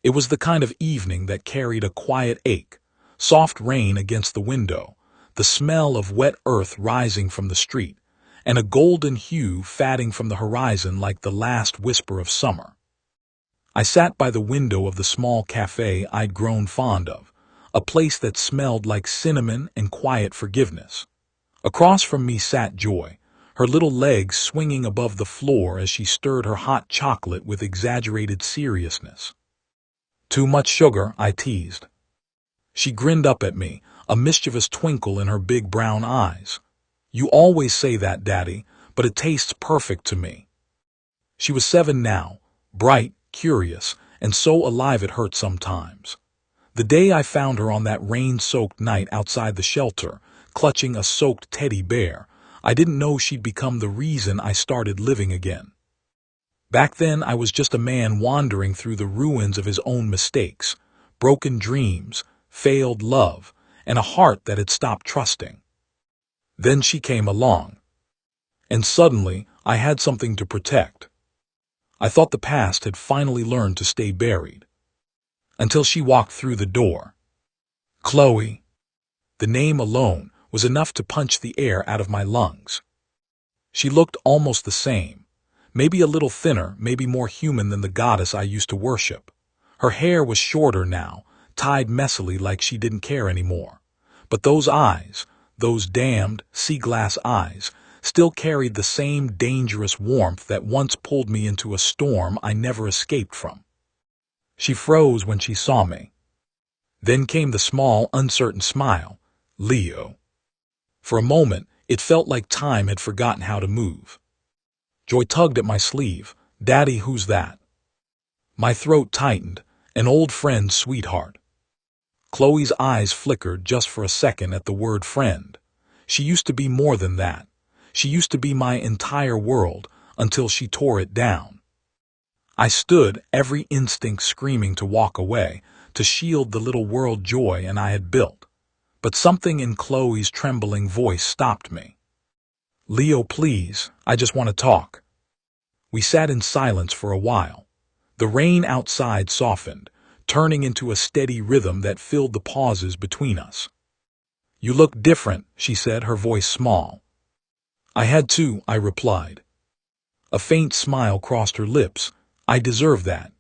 It was the kind of evening that carried a quiet ache, soft rain against the window, the smell of wet earth rising from the street, and a golden hue fading from the horizon like the last whisper of summer. I sat by the window of the small cafe I'd grown fond of, a place that smelled like cinnamon and quiet forgiveness. Across from me sat Joy, her little legs swinging above the floor as she stirred her hot chocolate with exaggerated seriousness. "Too much sugar," I teased. She grinned up at me, a mischievous twinkle in her big brown eyes. "You always say that, Daddy, but it tastes perfect to me." She was 7 now, bright, curious, and so alive it hurt sometimes. The day I found her on that rain-soaked night outside the shelter, clutching a soaked teddy bear, I didn't know she'd become the reason I started living again. Back then I was just a man wandering through the ruins of his own mistakes, broken dreams, failed love, and a heart that had stopped trusting. Then she came along. And suddenly I had something to protect. I thought the past had finally learned to stay buried. Until she walked through the door. Chloe. The name alone was enough to punch the air out of my lungs. She looked almost the same, maybe a little thinner, maybe more human than the goddess I used to worship. Her hair was shorter now, tied messily like she didn't care anymore. But those eyes, those damned sea-glass eyes, still carried the same dangerous warmth that once pulled me into a storm I never escaped from. She froze when she saw me. Then came the small, uncertain smile. "Leo." For a moment, it felt like time had forgotten how to move. Joy tugged at my sleeve. "Daddy, who's that?" My throat tightened. "An old friend, sweetheart." Chloe's eyes flickered just for a second at the word friend. She used to be more than that. She used to be my entire world until she tore it down. I stood, every instinct screaming to walk away, to shield the little world Joy and I had built. But something in Chloe's trembling voice stopped me. "Leo, please, I just want to talk." We sat in silence for a while. The rain outside softened, turning into a steady rhythm that filled the pauses between us. "You look different," she said, her voice small. "I had to," I replied. A faint smile crossed her lips. "I deserve that."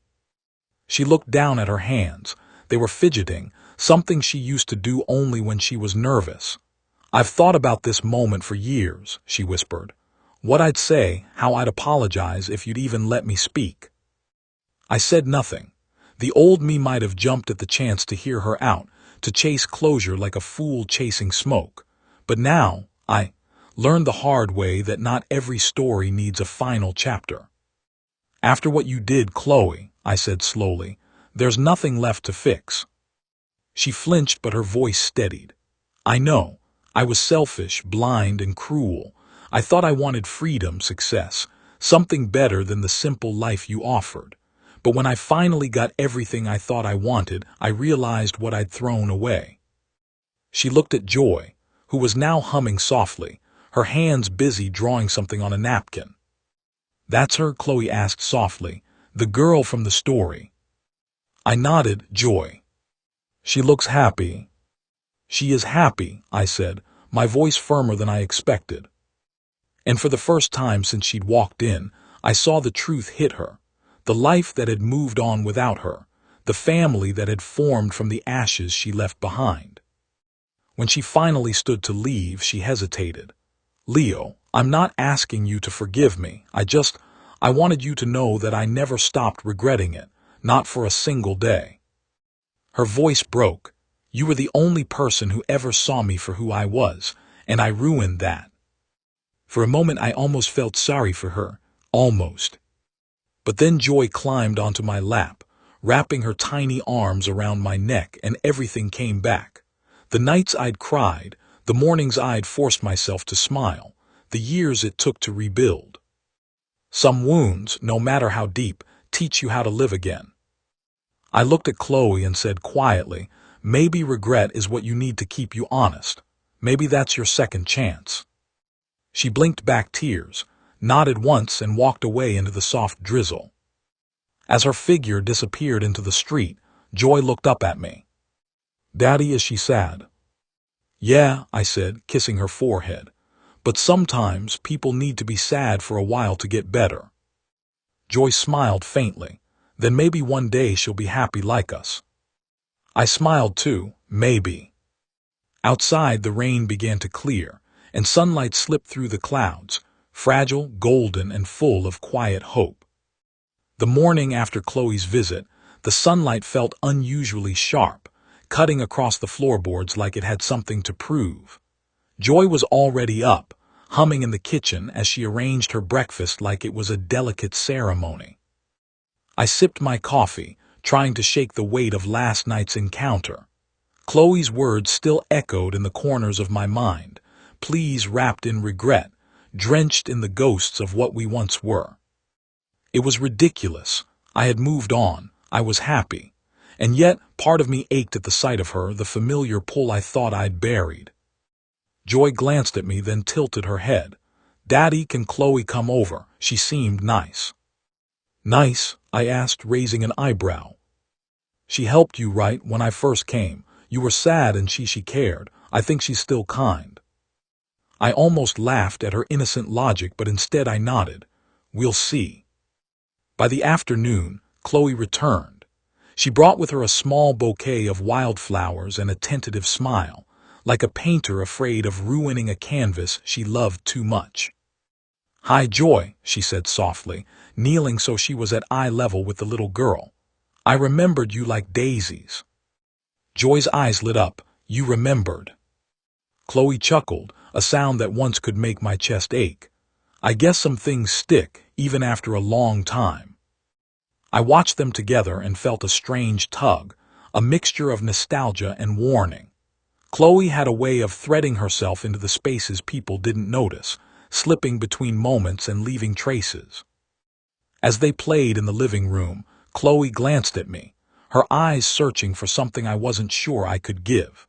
She looked down at her hands. They were fidgeting, something she used to do only when she was nervous. "I've thought about this moment for years," she whispered. "What I'd say, how I'd apologize if you'd even let me speak." I said nothing. The old me might have jumped at the chance to hear her out, to chase closure like a fool chasing smoke. But now, I learned the hard way that not every story needs a final chapter. "After what you did, Chloe," I said slowly, "there's nothing left to fix." She flinched, but her voice steadied. "I know. I was selfish, blind, and cruel. I thought I wanted freedom, success, something better than the simple life you offered. But when I finally got everything I thought I wanted, I realized what I'd thrown away." She looked at Joy, who was now humming softly, her hands busy drawing something on a napkin. "That's her?" Chloe asked softly. "The girl from the story." I nodded. "Joy. She looks happy." "She is happy," I said, my voice firmer than I expected. And for the first time since she'd walked in, I saw the truth hit her. The life that had moved on without her, the family that had formed from the ashes she left behind. When she finally stood to leave, she hesitated. "Leo, I'm not asking you to forgive me. I wanted you to know that I never stopped regretting it, not for a single day." Her voice broke. "You were the only person who ever saw me for who I was, and I ruined that." For a moment I almost felt sorry for her. Almost. But then Joy climbed onto my lap, wrapping her tiny arms around my neck, and everything came back. The nights I'd cried, the mornings I'd forced myself to smile, the years it took to rebuild. Some wounds, no matter how deep, teach you how to live again. I looked at Chloe and said quietly, "Maybe regret is what you need to keep you honest. Maybe that's your second chance." She blinked back tears, nodded once, and walked away into the soft drizzle. As her figure disappeared into the street, Joy looked up at me. "Daddy, is she sad?" "Yeah," I said, kissing her forehead. "But sometimes people need to be sad for a while to get better." Joy smiled faintly. "Then maybe one day she'll be happy like us." I smiled too, maybe. Outside, the rain began to clear, and sunlight slipped through the clouds, fragile, golden, and full of quiet hope. The morning after Chloe's visit, the sunlight felt unusually sharp, cutting across the floorboards like it had something to prove. Joy was already up, humming in the kitchen as she arranged her breakfast like it was a delicate ceremony. I sipped my coffee, trying to shake the weight of last night's encounter. Chloe's words still echoed in the corners of my mind, pleas wrapped in regret, drenched in the ghosts of what we once were. It was ridiculous. I had moved on. I was happy. And yet, part of me ached at the sight of her, the familiar pull I thought I'd buried. Joy glanced at me, then tilted her head. "Daddy, can Chloe come over? She seemed nice." "Nice?" I asked, raising an eyebrow. "She helped you, right, when I first came. You were sad and she cared. I think she's still kind." I almost laughed at her innocent logic, but instead I nodded. "We'll see." By the afternoon, Chloe returned. She brought with her a small bouquet of wildflowers and a tentative smile, like a painter afraid of ruining a canvas she loved too much. "Hi, Joy," she said softly, kneeling so she was at eye level with the little girl. "I remembered you like daisies." Joy's eyes lit up. "You remembered." Chloe chuckled, a sound that once could make my chest ache. "I guess some things stick, even after a long time." I watched them together and felt a strange tug, a mixture of nostalgia and warning. Chloe had a way of threading herself into the spaces people didn't notice, slipping between moments and leaving traces. As they played in the living room, Chloe glanced at me, her eyes searching for something I wasn't sure I could give.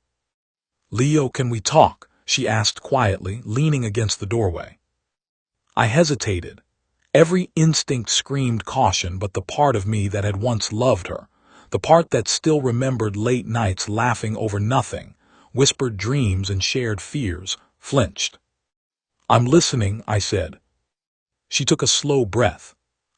"Leo, can we talk?" she asked quietly, leaning against the doorway. I hesitated. Every instinct screamed caution, but the part of me that had once loved her, the part that still remembered late nights laughing over nothing, whispered dreams and shared fears, flinched. "I'm listening," I said. She took a slow breath.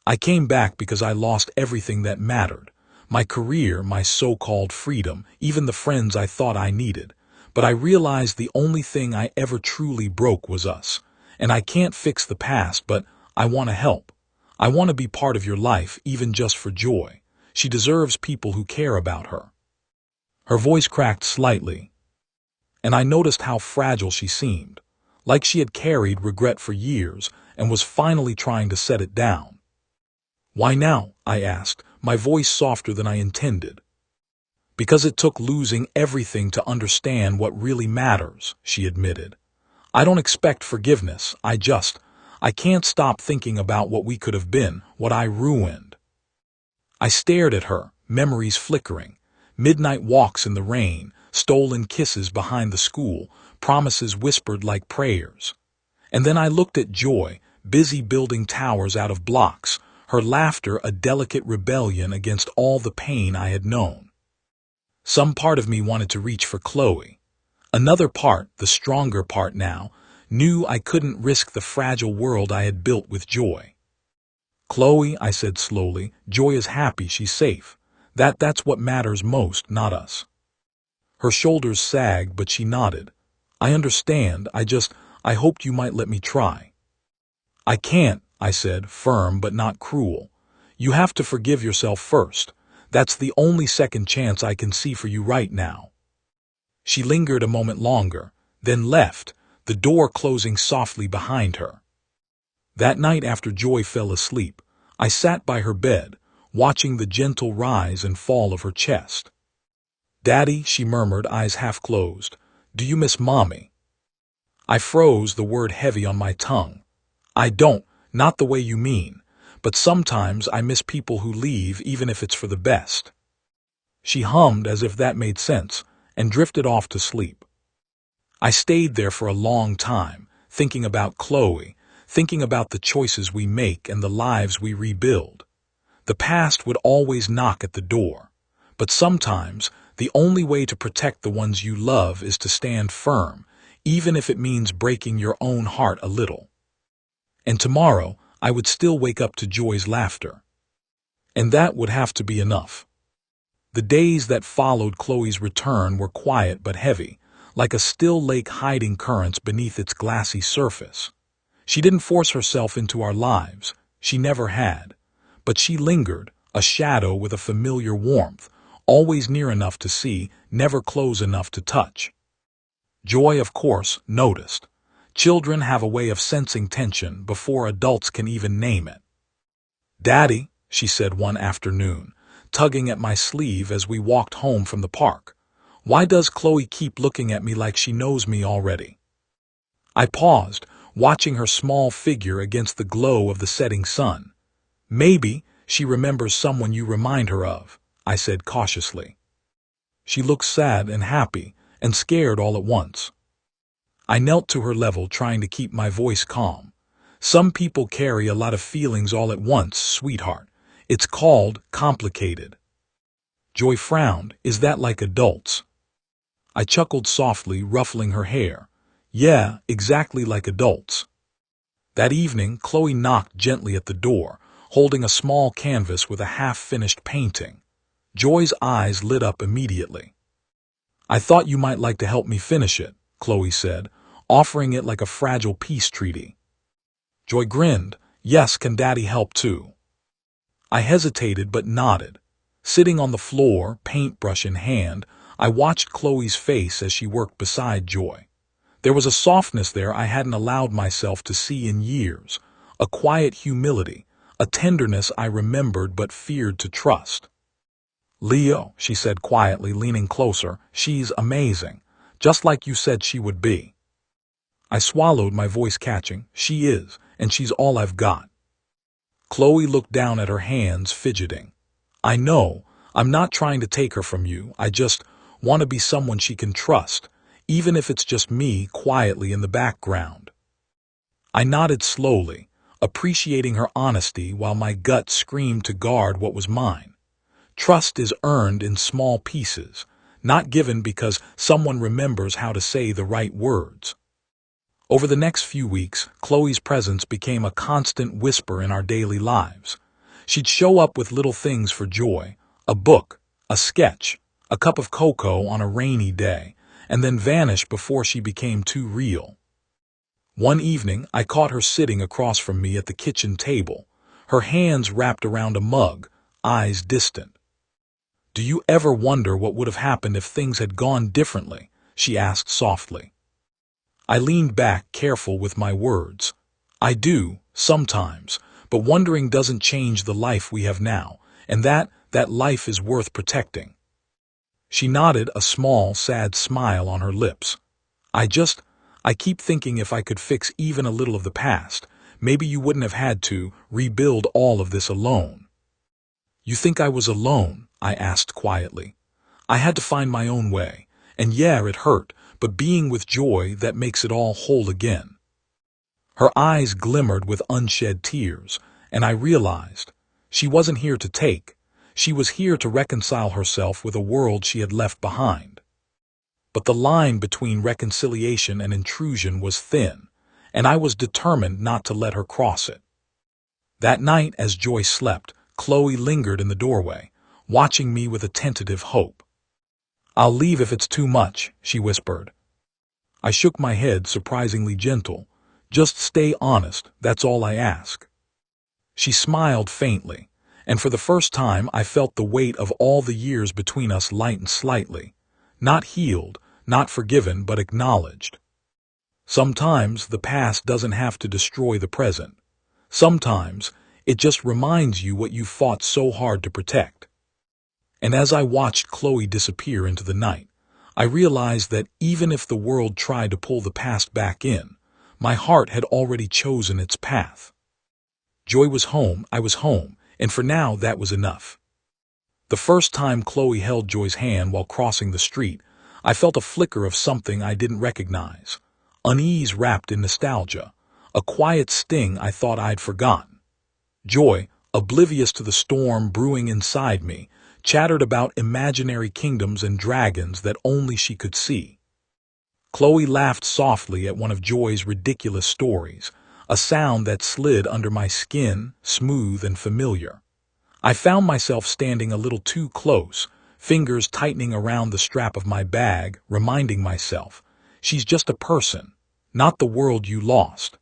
"I came back because I lost everything that mattered. My career, my so-called freedom, even the friends I thought I needed. But I realized the only thing I ever truly broke was us. And I can't fix the past, but I want to help. I want to be part of your life, even just for Joy. She deserves people who care about her." Her voice cracked slightly, and I noticed how fragile she seemed, like she had carried regret for years and was finally trying to set it down. "Why now?" I asked, my voice softer than I intended. "Because it took losing everything to understand what really matters," she admitted. "I don't expect forgiveness, I can't stop thinking about what we could have been, what I ruined." I stared at her, memories flickering. Midnight walks in the rain, stolen kisses behind the school, promises whispered like prayers. And then I looked at Joy, busy building towers out of blocks, her laughter a delicate rebellion against all the pain I had known. Some part of me wanted to reach for Chloe. Another part, the stronger part now, knew I couldn't risk the fragile world I had built with Joy. "Chloe," I said slowly, "Joy is happy, she's safe. That's what matters most, not us." Her shoulders sagged, but she nodded. "I understand, I hoped you might let me try." "I can't," I said, firm but not cruel. "You have to forgive yourself first. That's the only second chance I can see for you right now." She lingered a moment longer, then left, the door closing softly behind her. That night after Joy fell asleep, I sat by her bed, watching the gentle rise and fall of her chest. "Daddy," she murmured, eyes half closed, "do you miss Mommy?" I froze, the word heavy on my tongue. "I don't, not the way you mean, but sometimes I miss people who leave even if it's for the best." She hummed as if that made sense, and drifted off to sleep. I stayed there for a long time, thinking about Chloe, thinking about the choices we make and the lives we rebuild. The past would always knock at the door, but sometimes the only way to protect the ones you love is to stand firm, even if it means breaking your own heart a little. And tomorrow, I would still wake up to Joy's laughter. And that would have to be enough. The days that followed Chloe's return were quiet but heavy, like a still lake hiding currents beneath its glassy surface. She didn't force herself into our lives, she never had, but she lingered, a shadow with a familiar warmth, always near enough to see, never close enough to touch. Joy, of course, noticed. Children have a way of sensing tension before adults can even name it. "Daddy," she said one afternoon, tugging at my sleeve as we walked home from the park, "why does Chloe keep looking at me like she knows me already?" I paused, watching her small figure against the glow of the setting sun. "Maybe she remembers someone you remind her of," I said cautiously. She looked sad and happy and scared all at once. I knelt to her level, trying to keep my voice calm. "Some people carry a lot of feelings all at once, sweetheart. It's called complicated." Joy frowned. "Is that like adults?" I chuckled softly, ruffling her hair. "Yeah, exactly like adults." That evening, Chloe knocked gently at the door, holding a small canvas with a half-finished painting. Joy's eyes lit up immediately. "I thought you might like to help me finish it," Chloe said, offering it like a fragile peace treaty. Joy grinned. "Yes, can Daddy help too?" I hesitated but nodded. Sitting on the floor, paintbrush in hand, I watched Chloe's face as she worked beside Joy. There was a softness there I hadn't allowed myself to see in years, a quiet humility, a tenderness I remembered but feared to trust. "Leo," she said quietly, leaning closer, "she's amazing, just like you said she would be." I swallowed, my voice catching. "She is, and she's all I've got." Chloe looked down at her hands, fidgeting. "I know, I'm not trying to take her from you. I just want to be someone she can trust, even if it's just me quietly in the background." I nodded slowly, appreciating her honesty while my gut screamed to guard what was mine. Trust is earned in small pieces, not given because someone remembers how to say the right words. Over the next few weeks, Chloe's presence became a constant whisper in our daily lives. She'd show up with little things for Joy, a book, a sketch, a cup of cocoa on a rainy day, and then vanish before she became too real. One evening, I caught her sitting across from me at the kitchen table, her hands wrapped around a mug, eyes distant. "Do you ever wonder what would have happened if things had gone differently?" she asked softly. I leaned back, careful with my words. "I do, sometimes, but wondering doesn't change the life we have now, and that life is worth protecting." She nodded, a small, sad smile on her lips. I keep thinking if I could fix even a little of the past, maybe you wouldn't have had to rebuild all of this alone." "You think I was alone?" I asked quietly. "I had to find my own way, and yeah, it hurt, but being with Joy, that makes it all whole again." Her eyes glimmered with unshed tears, and I realized she wasn't here to take. She was here to reconcile herself with a world she had left behind. But the line between reconciliation and intrusion was thin, and I was determined not to let her cross it. That night, as Joy slept, Chloe lingered in the doorway, watching me with a tentative hope. "I'll leave if it's too much," she whispered. I shook my head, surprisingly gentle. "Just stay honest, that's all I ask." She smiled faintly, and for the first time I felt the weight of all the years between us lighten slightly. Not healed, not forgiven, but acknowledged. Sometimes the past doesn't have to destroy the present. Sometimes it just reminds you what you fought so hard to protect. And as I watched Chloe disappear into the night, I realized that even if the world tried to pull the past back in, my heart had already chosen its path. Joy was home, I was home, and for now that was enough. The first time Chloe held Joy's hand while crossing the street, I felt a flicker of something I didn't recognize. Unease wrapped in nostalgia, a quiet sting I thought I'd forgotten. Joy, oblivious to the storm brewing inside me, chattered about imaginary kingdoms and dragons that only she could see. Chloe laughed softly at one of Joy's ridiculous stories, a sound that slid under my skin, smooth and familiar. I found myself standing a little too close, fingers tightening around the strap of my bag, reminding myself, she's just a person, not the world you lost.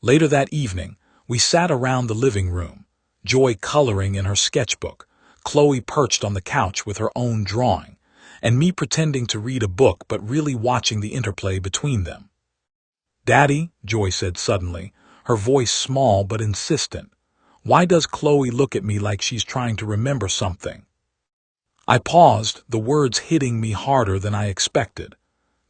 Later that evening, we sat around the living room, Joy coloring in her sketchbook, Chloe perched on the couch with her own drawing, and me pretending to read a book but really watching the interplay between them. "Daddy," Joy said suddenly, her voice small but insistent, "why does Chloe look at me like she's trying to remember something?" I paused, the words hitting me harder than I expected.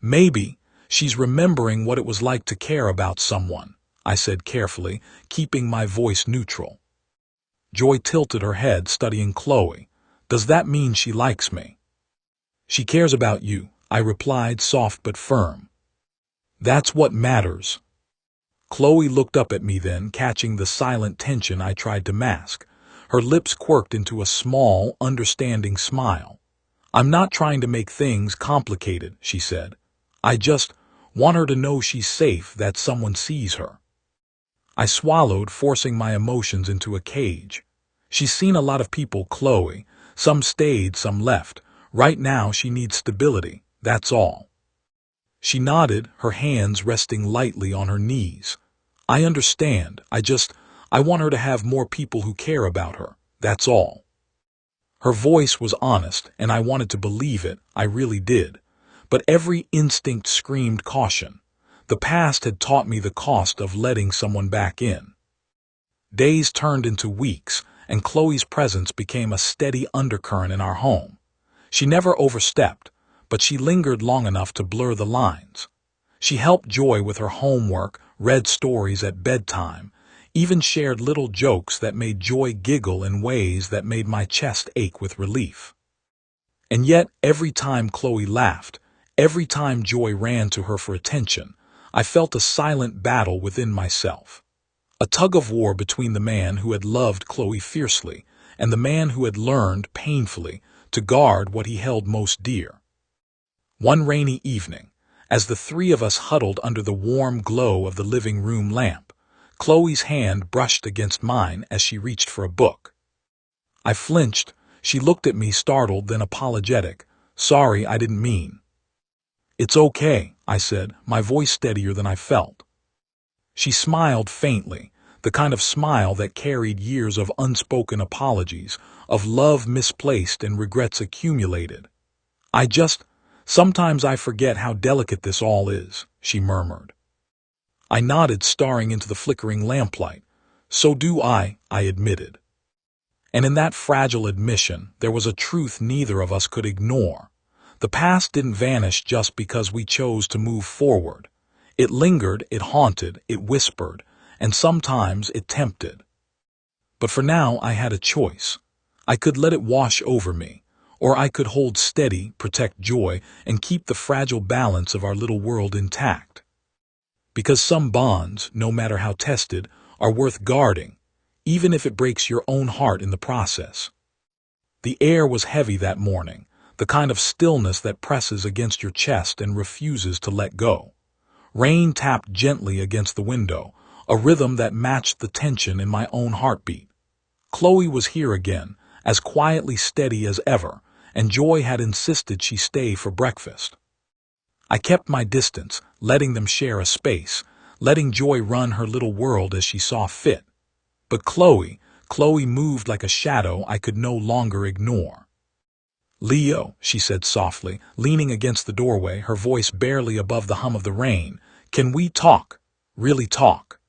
"Maybe she's remembering what it was like to care about someone," I said carefully, keeping my voice neutral. Joy tilted her head, studying Chloe. "Does that mean she likes me?" "She cares about you," I replied, soft but firm. "That's what matters." Chloe looked up at me then, catching the silent tension I tried to mask. Her lips quirked into a small, understanding smile. "I'm not trying to make things complicated," she said. "I just want her to know she's safe, that someone sees her." I swallowed, forcing my emotions into a cage. "She's seen a lot of people, Chloe. Some stayed, some left. Right now she needs stability, that's all." She nodded, her hands resting lightly on her knees. "I understand. I want her to have more people who care about her, that's all." Her voice was honest, and I wanted to believe it, I really did. But every instinct screamed caution. The past had taught me the cost of letting someone back in. Days turned into weeks, and Chloe's presence became a steady undercurrent in our home. She never overstepped, but she lingered long enough to blur the lines. She helped Joy with her homework, read stories at bedtime, even shared little jokes that made Joy giggle in ways that made my chest ache with relief. And yet, every time Chloe laughed, every time Joy ran to her for attention, I felt a silent battle within myself. A tug-of-war between the man who had loved Chloe fiercely and the man who had learned, painfully, to guard what he held most dear. One rainy evening, as the three of us huddled under the warm glow of the living room lamp, Chloe's hand brushed against mine as she reached for a book. I flinched. She looked at me, startled, then apologetic. "Sorry, I didn't mean." "It's okay," I said, my voice steadier than I felt. She smiled faintly, the kind of smile that carried years of unspoken apologies, of love misplaced and regrets accumulated. Sometimes I forget how delicate this all is," she murmured. I nodded, staring into the flickering lamplight. "So do I admitted. And in that fragile admission, there was a truth neither of us could ignore. The past didn't vanish just because we chose to move forward. It lingered, it haunted, it whispered, and sometimes it tempted. But for now I had a choice. I could let it wash over me, or I could hold steady, protect Joy, and keep the fragile balance of our little world intact. Because some bonds, no matter how tested, are worth guarding, even if it breaks your own heart in the process. The air was heavy that morning, the kind of stillness that presses against your chest and refuses to let go. Rain tapped gently against the window, a rhythm that matched the tension in my own heartbeat. Chloe was here again, as quietly steady as ever, and Joy had insisted she stay for breakfast. I kept my distance, letting them share a space, letting Joy run her little world as she saw fit. But Chloe moved like a shadow I could no longer ignore. "Leo," she said softly, leaning against the doorway, her voice barely above the hum of the rain, "can we talk? Really talk?"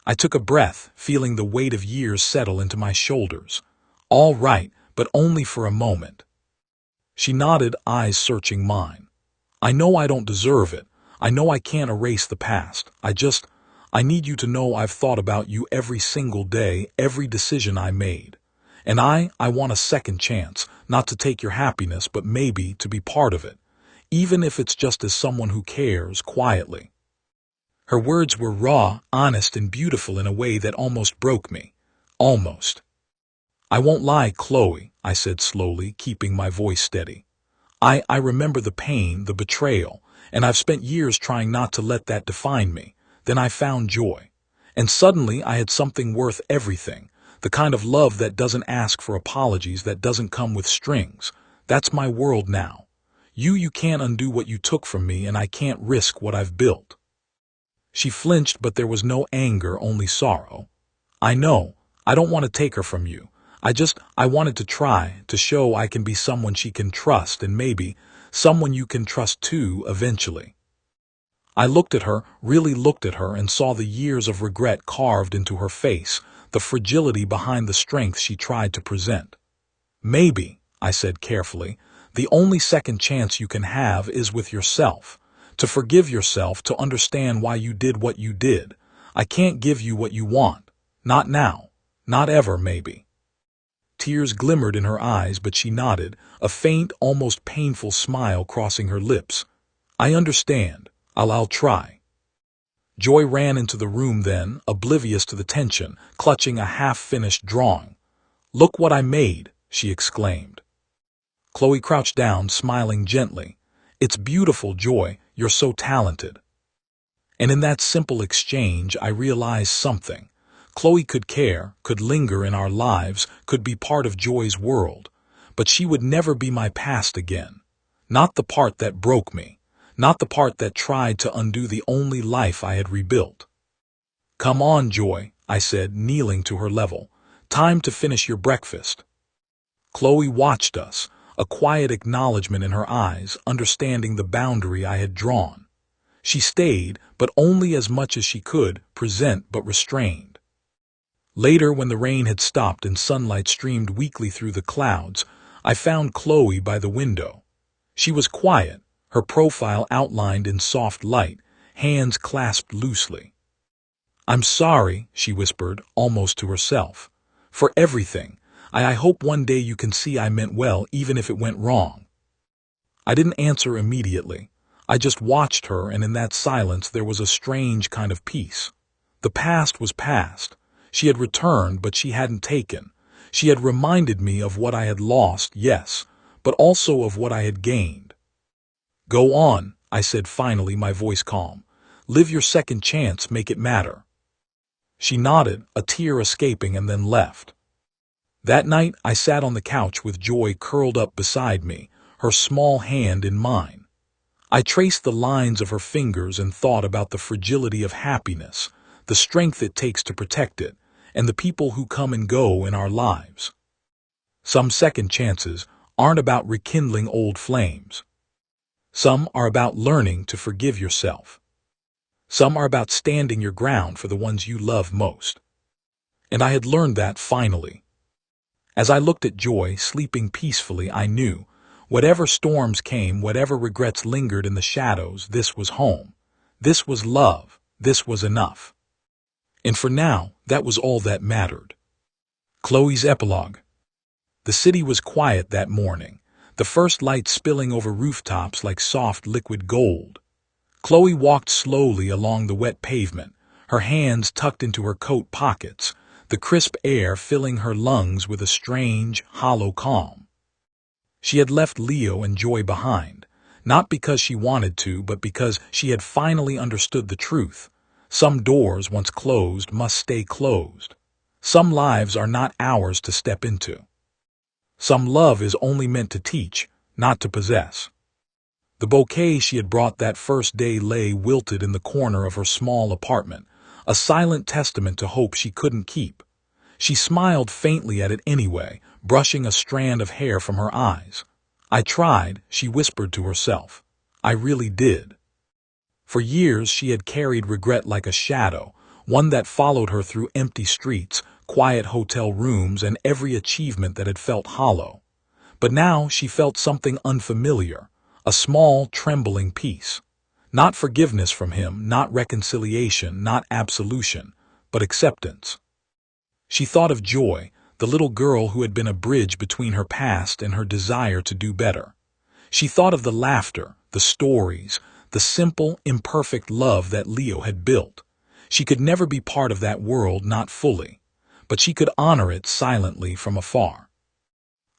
I took a breath, feeling the weight of years settle into my shoulders. "All right, but only for a moment." She nodded, eyes searching mine. "I know I don't deserve it. I know I can't erase the past. I need you to know I've thought about you every single day, every decision I made. And I want a second chance, not to take your happiness, but maybe to be part of it, even if it's just as someone who cares, quietly." Her words were raw, honest, and beautiful in a way that almost broke me. Almost. I won't lie, Chloe, I said slowly, keeping my voice steady. I remember the pain, the betrayal, and I've spent years trying not to let that define me. Then I found joy. And suddenly I had something worth everything, the kind of love that doesn't ask for apologies, that doesn't come with strings. That's my world now. You can't undo what you took from me, and I can't risk what I've built. She flinched, but there was no anger, only sorrow. I know. I don't want to take her from you. I wanted to try, to show I can be someone she can trust, and maybe someone you can trust too, eventually. I looked at her, really looked at her, and saw the years of regret carved into her face, the fragility behind the strength she tried to present. Maybe, I said carefully, the only second chance you can have is with yourself. To forgive yourself, to understand why you did what you did. I can't give you what you want. Not now. Not ever, maybe. Tears glimmered in her eyes, but she nodded, a faint, almost painful smile crossing her lips. I understand. I'll try. Joy ran into the room then, oblivious to the tension, clutching a half-finished drawing. Look what I made, she exclaimed. Chloe crouched down, smiling gently. It's beautiful, Joy. You're so talented. And in that simple exchange, I realized something. Chloe could care, could linger in our lives, could be part of Joy's world. But she would never be my past again. Not the part that broke me. Not the part that tried to undo the only life I had rebuilt. Come on, Joy, I said, kneeling to her level. Time to finish your breakfast. Chloe watched us, a quiet acknowledgement in her eyes, understanding the boundary I had drawn. She stayed, but only as much as she could, present but restrained. Later, when the rain had stopped and sunlight streamed weakly through the clouds, I found Chloe by the window. She was quiet, her profile outlined in soft light, hands clasped loosely. I'm sorry, she whispered, almost to herself. For everything. I hope one day you can see I meant well, even if it went wrong. I didn't answer immediately. I just watched her, and in that silence there was a strange kind of peace. The past was past. She had returned, but she hadn't taken. She had reminded me of what I had lost, yes, but also of what I had gained. Go on, I said finally, my voice calm. Live your second chance, make it matter. She nodded, a tear escaping, and then left. That night I sat on the couch with Joy curled up beside me, her small hand in mine. I traced the lines of her fingers and thought about the fragility of happiness, the strength it takes to protect it, and the people who come and go in our lives. Some second chances aren't about rekindling old flames. Some are about learning to forgive yourself. Some are about standing your ground for the ones you love most. And I had learned that finally. As I looked at Joy, sleeping peacefully, I knew, whatever storms came, whatever regrets lingered in the shadows, this was home. This was love. This was enough. And for now, that was all that mattered. Chloe's epilogue. The city was quiet that morning, the first light spilling over rooftops like soft liquid gold. Chloe walked slowly along the wet pavement, her hands tucked into her coat pockets, the crisp air filling her lungs with a strange, hollow calm. She had left Leo and Joy behind, not because she wanted to, but because she had finally understood the truth. Some doors, once closed, must stay closed. Some lives are not ours to step into. Some love is only meant to teach, not to possess. The bouquet she had brought that first day lay wilted in the corner of her small apartment, a silent testament to hope she couldn't keep. She smiled faintly at it anyway, brushing a strand of hair from her eyes. I tried, she whispered to herself. I really did. For years she had carried regret like a shadow, one that followed her through empty streets, quiet hotel rooms, and every achievement that had felt hollow. But now she felt something unfamiliar, a small, trembling peace. Not forgiveness from him, not reconciliation, not absolution, but acceptance. She thought of Joy, the little girl who had been a bridge between her past and her desire to do better. She thought of the laughter, the stories, the simple, imperfect love that Leo had built. She could never be part of that world, not fully. but she could honor it silently from afar.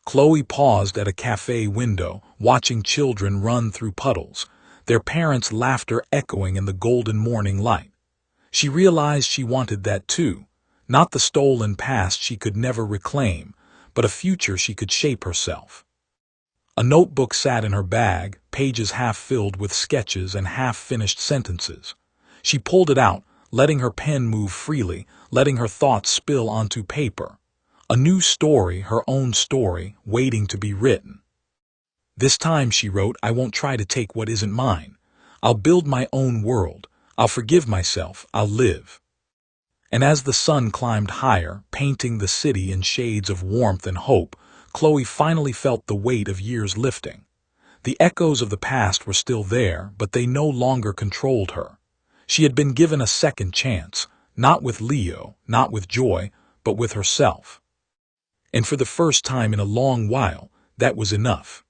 Chloe paused at a cafe window, watching children run through puddles, their parents' laughter echoing in the golden morning light. She realized she wanted that too, not the stolen past she could never reclaim, but a future she could shape herself. A notebook sat in her bag, pages half filled with sketches and half-finished sentences. She pulled it out, letting her pen move freely, letting her thoughts spill onto paper. A new story, her own story, waiting to be written. This time, she wrote, I won't try to take what isn't mine. I'll build my own world. I'll forgive myself. I'll live. And as the sun climbed higher, painting the city in shades of warmth and hope, Chloe finally felt the weight of years lifting. The echoes of the past were still there, but they no longer controlled her. She had been given a second chance, not with Leo, not with joy, but with herself. And for the first time in a long while, that was enough.